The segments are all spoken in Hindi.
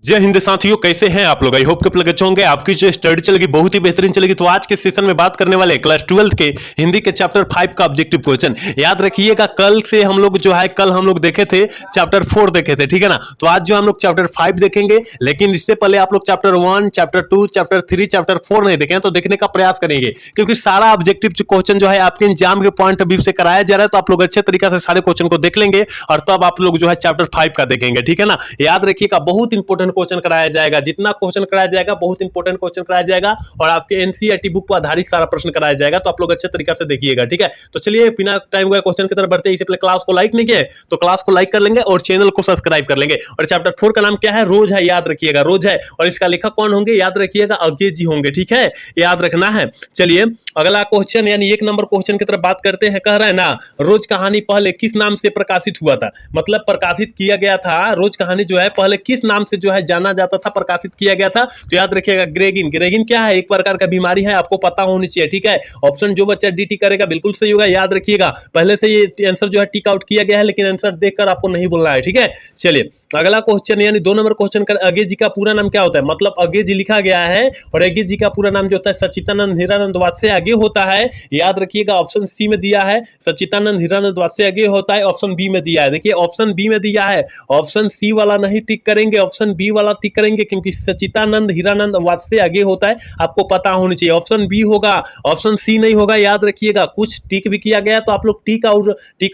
जय हिंद साथियों, कैसे हैं आप लोग। आई होप कि अच्छे होंगे। आपकी जो स्टडी चलेगी बहुत ही बेहतरीन चलेगी। तो आज के सेशन में बात करने वाले क्लास 12 के हिंदी के चैप्टर 5 का ऑब्जेक्टिव क्वेश्चन याद रखिएगा। कल से हम लोग जो है कल हम लोग देखे थे चैप्टर 4 देखे थे, ठीक है ना। तो आज जो हम लोग चैप्टर 5 देखेंगे, लेकिन इससे पहले आप लोग चैप्टर 1, चैप्टर 2, चैप्टर 3, चैप्टर 4 नहीं देखे हैं, तो देखने का प्रयास करेंगे, क्योंकि सारा ऑब्जेक्टिव क्वेश्चन जो है आपके एग्जाम के पॉइंट ऑफ व्यू से कराया जा रहा है। तो आप लोग अच्छे तरीके से सारे क्वेश्चन को देख लेंगे और तब आप लोग जो है चैप्टर 5 का देखेंगे, ठीक है ना। याद रखिएगा, बहुत इंपॉर्टेंट क्वेश्चन कराया जाएगा। जितना क्वेश्चन कराया जाएगा बहुत इंपॉर्टेंट क्वेश्चन कराया जाएगा और आपके एनसीईआरटी बुक पर आधारित सारा प्रश्न कराया जाएगा। तो आप लोग अच्छे तरीके से देखिएगा, ठीक है। तो चलिए बिना टाइम गए क्वेश्चन की तरफ बढ़ते हैं। इससे पहले क्लास को लाइक नहीं किए तो क्लास को लाइक कर लेंगे और चैनल को सब्सक्राइब कर लेंगे। और चैप्टर 4 का नाम क्या है? रोज है। याद रखिएगा, रोज है। और इसका लेखक कौन होंगे? याद रखिएगा, अज्ञे जी होंगे, ठीक है, याद रखना है। चलिए अगला क्वेश्चन यानी 1 नंबर क्वेश्चन की तरफ बात करते हैं। कह रहा है ना, रोज कहानी पहले किस नाम से प्रकाशित हुआ था? मतलब प्रकाशित किया गया था। रोज कहानी जो है पहले किस नाम से जो है जाना जाता था, प्रकाशित किया गया था? तो याद रखिएगा, ग्रेगिन। ग्रेगिन क्या है? एक प्रकार का बीमारी है, आपको पता होनी चाहिए, ठीक है। ऑप्शन जो बच्चा डी टिक करेगा बिल्कुल सही होगा। याद रखिएगा, पहले से ये आंसर जो है टिक आउट किया गया है, लेकिन आंसर देखकर आपको नहीं बोलना है, ठीक है। चलिए अगला क्वेश्चन यानी 2 नंबर क्वेश्चन कर, अज्ञे जी का पूरा नाम क्या होता है? मतलब अज्ञे जी लिखा गया है और अज्ञे जी का पूरा नाम जो होता है सच्चिदानंद हीरानंद वात्स्य अज्ञे होता है। याद रखिएगा, ऑप्शन सी में दिया है सच्चिदानंद हीरानंद वात्स्य अज्ञे होता है, ऑप्शन बी में दिया है। देखिए ऑप्शन बी में दिया है, ऑप्शन सी वाला नहीं टिक करेंगे, ऑप्शन बी वाला टिक करेंगे, क्योंकि सच्चिदानंद हीरानंद वात्स्य अज्ञे होता है, आपको पता होनी चाहिए। ऑप्शन बी होगा, ऑप्शन सी नहीं होगा। याद रखिएगा, कुछ टिक भी किया गया तो आप लोग टिक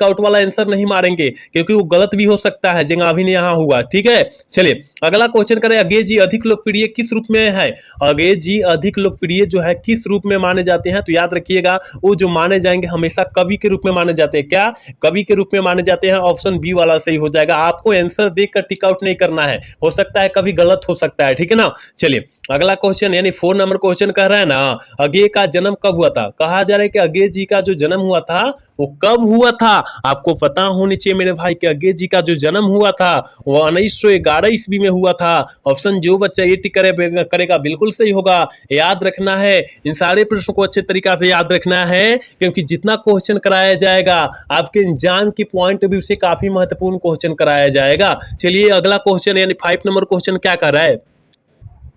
आउट वाला आंसर नहीं मारेंगे, क्योंकि वो गलत भी हो सकता है, जगह अभी यहां हुआ, ठीक है। चलिए अगला क्वेश्चन करें, अज्ञे जी अधिक लोकप्रिय किस रूप में है? अज्ञे जी अधिक लोकप्रिय जो है किस रूप में माने जाते हैं? तो याद रखिएगा, वो जो माने जाएंगे हमेशा कवि के रूप में माने जाते हैं। क्या? कवि के रूप में माने जाते हैं। ऑप्शन बी वाला सही हो जाएगा। आपको आंसर देखकर टिक आउट नहीं करना है, हो सकता है कभी गलत हो सकता है, ठीक है ना। चलिए अगला क्वेश्चन यानी 4 नंबर क्वेश्चन कह रहा है ना, अज्ञे का जन्म कब हुआ था? कहा जा रहा है कि अज्ञे जी का जो जन्म हुआ था वो कब हुआ था? आपको पता होनी चाहिए मेरे भाई कि अज्ञे जी का जो जन्म हुआ था वो 1911 ईस्वी में हुआ था। ऑप्शन जो बच्चा ये टिक करेगा बिल्कुल सही होगा। याद रखना है, इन सारे प्रश्नों को अच्छे तरीके से याद रखना है, क्योंकि जितना क्वेश्चन कराया जाएगा आपके एग्जाम की पॉइंट ऑफ व्यू से काफी महत्वपूर्ण क्वेश्चन कराया जाएगा। चलिए अगला क्वेश्चन यानी 5 नंबर क्वेश्चन क्या कर रहा है?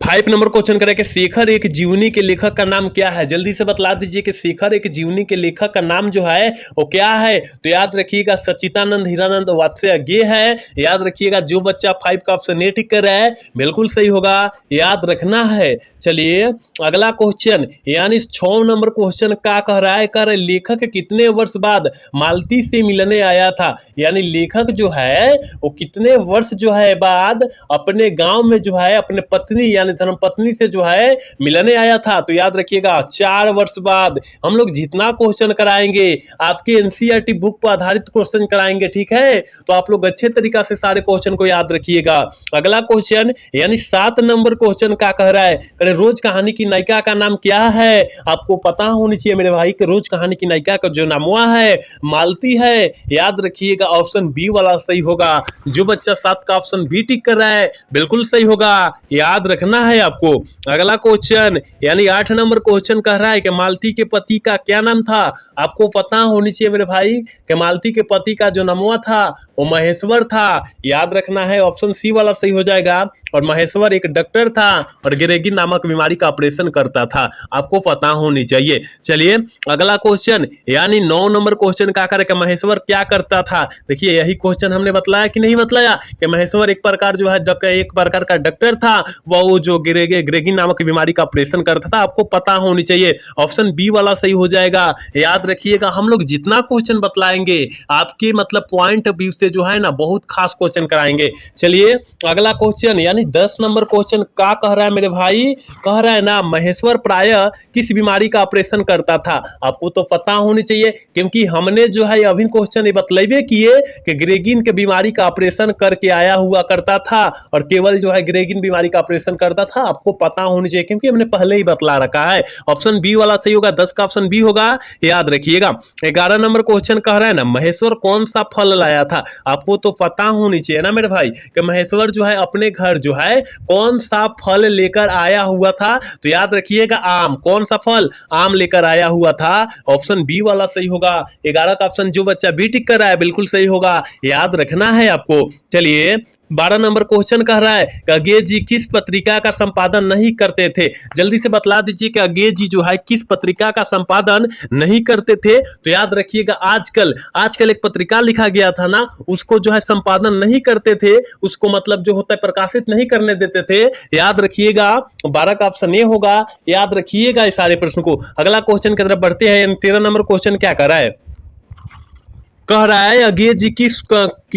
5 नंबर क्वेश्चन करें कि शेखर एक जीवनी के लेखक का नाम क्या है? जल्दी से बतला दीजिए कि शेखर एक जीवनी के लेखक का नाम जो है वो क्या है? तो याद रखिएगा, सच्चिदानंद हीरानंद वात्स्य अज्ञे है। याद रखिएगा, जो बच्चा 5 का ऑप्शन ए टिक कर रहा है बिल्कुल सही होगा, याद रखना है। चलिए अगला क्वेश्चन यानी 6 नंबर क्वेश्चन क्या कह रहा है? कह रहे लेखक कितने वर्ष बाद मालती से मिलने आया था? यानी लेखक जो है वो कितने वर्ष जो है बाद अपने गांव में जो है अपने पत्नी यानी धर्मपत्नी से जो है मिलने आया था? तो याद रखिएगा, 4 वर्ष बाद। हम लोग जितना क्वेश्चन कराएंगे आपके एनसीईआरटी बुक पर आधारित क्वेश्चन कराएंगे, ठीक है। तो आप लोग अच्छे तरीका से सारे क्वेश्चन को याद रखिएगा। अगला क्वेश्चन यानी 7 नंबर क्वेश्चन क्या कह रहा है? रोज कहानी की नायिका का नाम क्या है? आपको पता होनी चाहिए मेरे भाई कि रोज कहानी की नायिका का जो नाम हुआ है मालती है। याद रखिएगा, ऑप्शन बी वाला सही होगा। जो बच्चा 7 का ऑप्शन बी टिक कर रहा है बिल्कुल सही होगा, याद रखना है आपको। अगला क्वेश्चन यानी 8 नंबर क्वेश्चन कह रहा है कि मालती के पति का क्या नाम था? आपको पता होनी चाहिए मेरे भाई कि मालती के पति का जो नाम था वो महेश्वर था। याद रखना है, ऑप्शन सी वाला सही हो जाएगा। और महेश्वर एक डॉक्टर था और ग्रेगिन नामक बीमारी का ऑपरेशन करता था, आपको पता होनी चाहिए। चलिए अगला क्वेश्चन यानी 9 नंबर क्वेश्चन क्या करे कि महेश्वर क्या करता था? देखिए यही क्वेश्चन हमने बतलाया कि नहीं बतलाया कि महेश्वर एक प्रकार जो है एक प्रकार का डॉक्टर था, वो जो ग्रेगिन नामक बीमारी का ऑपरेशन करता था, आपको पता होनी चाहिए। ऑप्शन बी वाला सही हो जाएगा। याद रखिएगा, हम लोग जितना क्वेश्चन बतलाएंगे आपके मतलब पॉइंट ऑफ व्यू से जो है ना बहुत खास क्वेश्चन कराएंगे। चलिए अगला क्वेश्चन यानी 10 नंबर क्वेश्चन क्या कह रहा है मेरे भाई? कह रहा है ना, महेश्वर प्रायः किस बीमारी का ऑपरेशन करता था? आपको तो पता होनी चाहिए, क्योंकि हमने जो है अभी क्वेश्चन बतलेबे किए कि ग्रेगिन के बीमारी का ऑपरेशन करके आया हुआ करता था और केवल जो है ग्रेगिन बीमारी का ऑपरेशन करता था, आपको पता होनी चाहिए, क्योंकि हमने पहले ही बतला रखा है। ऑप्शन बी वाला सही होगा, 10 का ऑप्शन बी होगा, याद रखिएगा। 11 नंबर क्वेश्चन कह रहा है ना, महेश्वर कौन सा फल लाया था? आपको तो पता होनी चाहिए ना मेरे भाई कि महेश्वर जो है अपने घर जो है कौन सा फल लेकर आया हुआ था? तो याद रखिएगा, आम। कौन सा फल? आम लेकर आया हुआ था। ऑप्शन बी वाला सही होगा। 11 का ऑप्शन जो बच्चा बी टिक कर रहा है बिल्कुल सही होगा, याद रखना है आपको। चलिए 12 नंबर क्वेश्चन कह रहा है कि अगेज जी किस पत्रिका का संपादन नहीं करते थे। जल्दी से बतला दीजिए कि अगेज जी जो है किस पत्रिका का संपादन नहीं करते थे। तो याद रखिएगा आजकल आजकल एक पत्रिका लिखा गया था ना, उसको जो है संपादन नहीं करते थे, उसको मतलब जो होता है प्रकाशित नहीं करने देते थे। याद रखिएगा 12 का ऑप्शन ए होगा। याद रखिएगा इस सारे प्रश्न को। अगला क्वेश्चन की तरफ बढ़ते हैं। 13 नंबर क्वेश्चन क्या कर रहा है, कह रहा है अगेज जी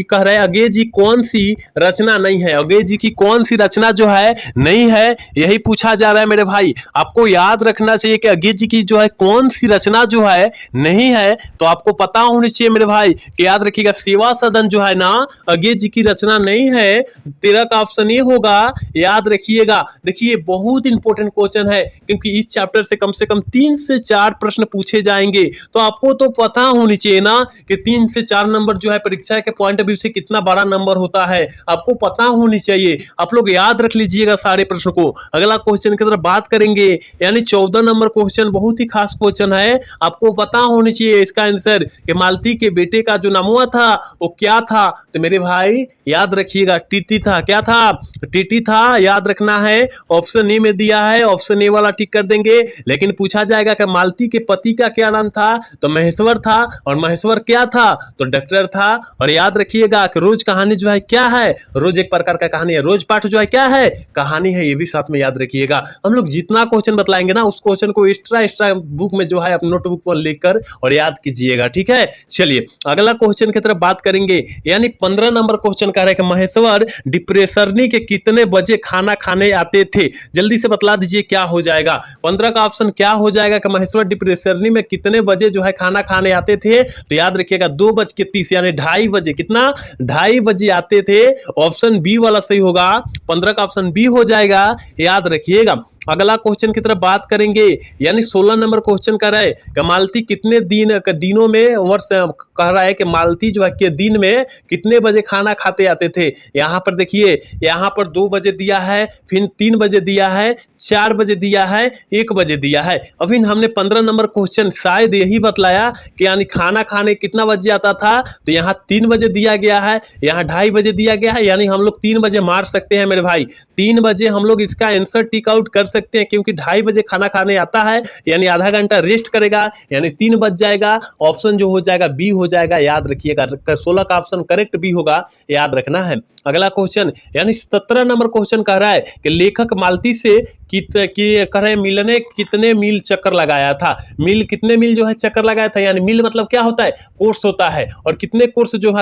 कह रहा है अगेज जी कौन सी रचना नहीं है। अगेज जी की कौन सी रचना जो है नहीं है, यही पूछा जा रहा है मेरे भाई। आपको याद रखना चाहिए कि अगेज जी की जो है कौन सी रचना जो है नहीं है, तो आपको पता होनी चाहिए मेरे भाई कि याद रखिएगा सेवा सदन जो है ना, अगेज जी की रचना नहीं है। 13 का ऑप्शन ये होगा। याद रखिएगा, देखिए बहुत इंपॉर्टेंट क्वेश्चन है, क्योंकि इस चैप्टर से कम 3 से 4 प्रश्न पूछे जाएंगे। तो आपको तो पता होनी चाहिए ना कि 3 से 4 नंबर जो है परीक्षा के पॉइंट ऑफ व्यू से कितना बड़ा नंबर होता है, आपको पता होनी चाहिए। आप लोग याद रख लीजिएगा सारे प्रश्न को। अगला क्वेश्चन की तरफ बात करेंगे, यानी 14 नंबर क्वेश्चन बहुत ही खास क्वेश्चन है। आपको पता होनी चाहिए इसका आंसर कि मालती के बेटे का जो नाम हुआ था वो क्या था। तो मेरे भाई याद रखिएगा टीटी था। क्या था? टीटी था। याद रखना है। ऑप्शन ए में दिया है, ऑप्शन ए वाला टिक कर देंगे। लेकिन पूछा जाएगा कि मालती के पति का क्या नाम था, तो महेश्वर था। और महेश्वर क्या था, तो डॉक्टर था। और याद रखिएगा कि रोज कहानी जो है क्या है, रोज एक प्रकार का कहानी है। रोज पाठ जो है क्या है, कहानी है। ये भी साथ में याद रखिएगा। हम लोग जितना क्वेश्चन बतलाएंगे ना, उस क्वेश्चन को एक्स्ट्रा बुक में जो है अपने नोटबुक पर लिखकर और याद कीजिएगा, ठीक है। चलिए अगला क्वेश्चन की तरफ बात करेंगे, यानी 15 नंबर क्वेश्चन कह रहे हैं कि महेश्वर डिप्रेशरनी के कितने बजे खाना खाने आते थे। जल्दी से बतला दीजिए क्या हो जाएगा। 15 का ऑप्शन क्या हो जाएगा कि महेश्वर डिप्रेशरनी में कितने बजे जो है खाना खाने आते थे। तो याद रखिएगा 2:30 यानी 2:30 बजे। कितना? 2:30 बजे आते थे। ऑप्शन बी वाला सही होगा। 15 का ऑप्शन बी हो जाएगा। याद रखिएगा। अगला क्वेश्चन की तरफ बात करेंगे, यानी 16 नंबर क्वेश्चन कर रहा है कि मालती कितने दिनों में वर्ष कह रहा है कि मालती जो है के दिन में कितने बजे खाना खाते आते थे। यहां पर देखिए, यहां पर 2 बजे दिया है, फिर 3 बजे दिया है, 4 बजे दिया है, 1 बजे दिया है। अभी हमने 15 नंबर क्वेश्चन शायद यही बतलाया कि यानी खाना खाने कितना बजे आता था। तो यहाँ 3 बजे दिया गया है, यहाँ 2:30 बजे दिया गया है, यानी हम लोग 3 बजे मार सकते हैं मेरे भाई। 3 बजे हम लोग इसका आंसर टिक आउट कर सकते हैं, क्योंकि 2:30 बजे खाना खाने आता है, यानी आधा घंटा रेस्ट करेगा, यानी 3 बज जाएगा। ऑप्शन जो हो जाएगा बी हो जाएगा। याद रखिएगा 16 का ऑप्शन करेक्ट बी होगा। याद रखना है। अगला क्वेश्चन, यानी 17 नंबर क्वेश्चन कह रहा है कि लेखक मालती से कह रहे मिलने कितने मील चक्कर लगाया था। मील कितने मील जो है चक्कर लगाया था, यानी मील मतलब क्या होता है, कोर्स होता है। और कितने कोर्स जो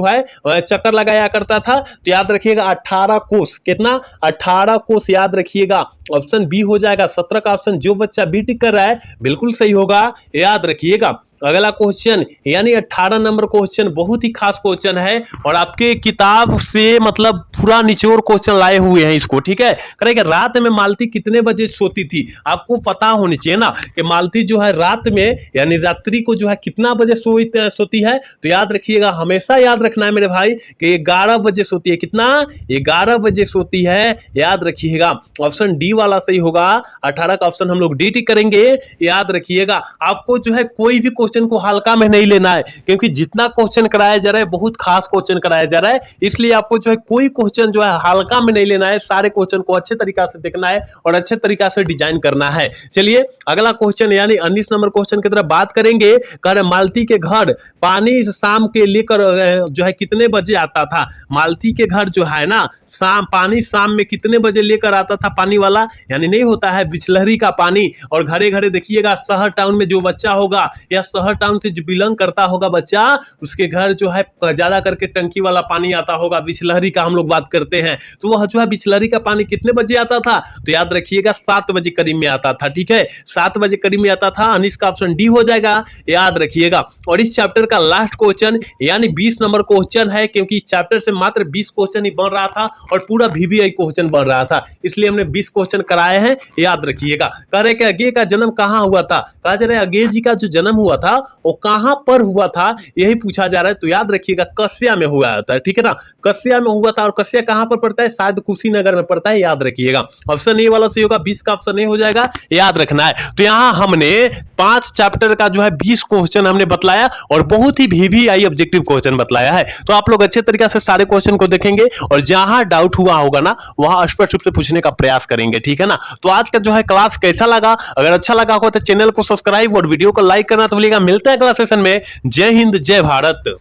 है चक्कर लगाया करता था। तो याद रखिएगा 18 कोर्स। कितना? 18 कोर्स। याद रखिएगा ऑप्शन बी हो जाएगा। 17 का ऑप्शन जो बच्चा बी टिक कर रहा है बिल्कुल सही होगा। याद रखिएगा। अगला क्वेश्चन, यानी 18 नंबर क्वेश्चन बहुत ही खास क्वेश्चन है, और आपके किताब से मतलब पूरा निचोड़ क्वेश्चन लाए हुए हैं इसको, ठीक है। करेंगे रात में मालती कितने बजे सोती थी। आपको पता होनी चाहिए ना कि मालती जो है रात में यानी रात्रि को जो है कितना बजे सोती है। तो याद रखिएगा, हमेशा याद रखना है मेरे भाई कि 11 बजे सोती है। कितना? 11 बजे सोती है। याद रखिएगा ऑप्शन डी वाला सही होगा। 18 का ऑप्शन हम लोग डी टिक करेंगे। याद रखिएगा आपको जो है कोई भी क्वेश्चन को हल्का में नहीं लेना है, क्योंकि जितना क्वेश्चन कराया जा रहा है बहुत खास क्वेश्चन कराया जा रहा है, इसलिए आपको जो है कोई क्वेश्चन जो है हल्का में नहीं लेना है। सारे क्वेश्चन को अच्छे तरीका से देखना है और अच्छे तरीका से डिजाइन करना है। चलिए अगला क्वेश्चन, यानी 19 नंबर क्वेश्चन की तरफ बात करेंगे। कर मालती के घर पानी शाम के लेकर जो है कितने बजे आता था। मालती के घर जो है ना पानी शाम में कितने बजे लेकर आता था पानी वाला, यानी नहीं होता है बिचलहरी का पानी। और घरे घरे देखिएगा शहर टाउन में जो बच्चा होगा या शहर टाउन से जो बिलोंग करता होगा बच्चा, उसके घर जो है ज्यादा करके टंकी वाला पानी आता होगा। बिचलहरी का हम लोग बात करते हैं, तो वह जो है बिचलहरी का पानी कितने बजे आता था। तो याद रखिएगा 7 बजे करीब में आता था, ठीक है। 7 बजे करीब में आता था। अनिश का ऑप्शन डी हो जाएगा। याद रखिएगा। और इस चैप्टर का लास्ट क्वेश्चन यानी 20 नंबर क्वेश्चन है, क्योंकि इस चैप्टर से मात्र 20 क्वेश्चन ही बन रहा था और पूरा VVI क्वेश्चन बन रहा था, इसलिए हमने 20 क्वेश्चन कराए हैं। याद रखिएगा। कह रहे कि अगे का जन्म कहां हुआ था। कहा जा रहा है अगे जी का जो जन्म हुआ था था वो कहां पर हुआ था यही पूछा जा रहा है। तो याद रखिएगा कस्या में हुआ था, ठीक है ना, कस्या में हुआ था। और कस्या कहां पर पड़ता है, शायद कुशीनगर में पड़ता है, याद रखिएगा। ऑप्शन ए वाला सही होगा, 20 का ऑप्शन ए हो जाएगा, याद रखना है। तो यहां हमने 5 चैप्टर का जो है 20 क्वेश्चन हमने बतलाया और बहुत ही VVI ऑब्जेक्टिव क्वेश्चन बतलाया है। तो आप लोग अच्छे तरीके से सारे क्वेश्चन को देखेंगे और जहां डाउट हुआ होगा ना वहां स्पष्ट रूप से पूछने का प्रयास करेंगे, ठीक है ना। तो आज का जो है क्लास कैसा लगा, अगर अच्छा लगा हो तो चैनल को सब्सक्राइब और वीडियो को लाइक करना तो भूलिएगा। मिलते हैं अगला सेशन में। जय हिंद, जय भारत।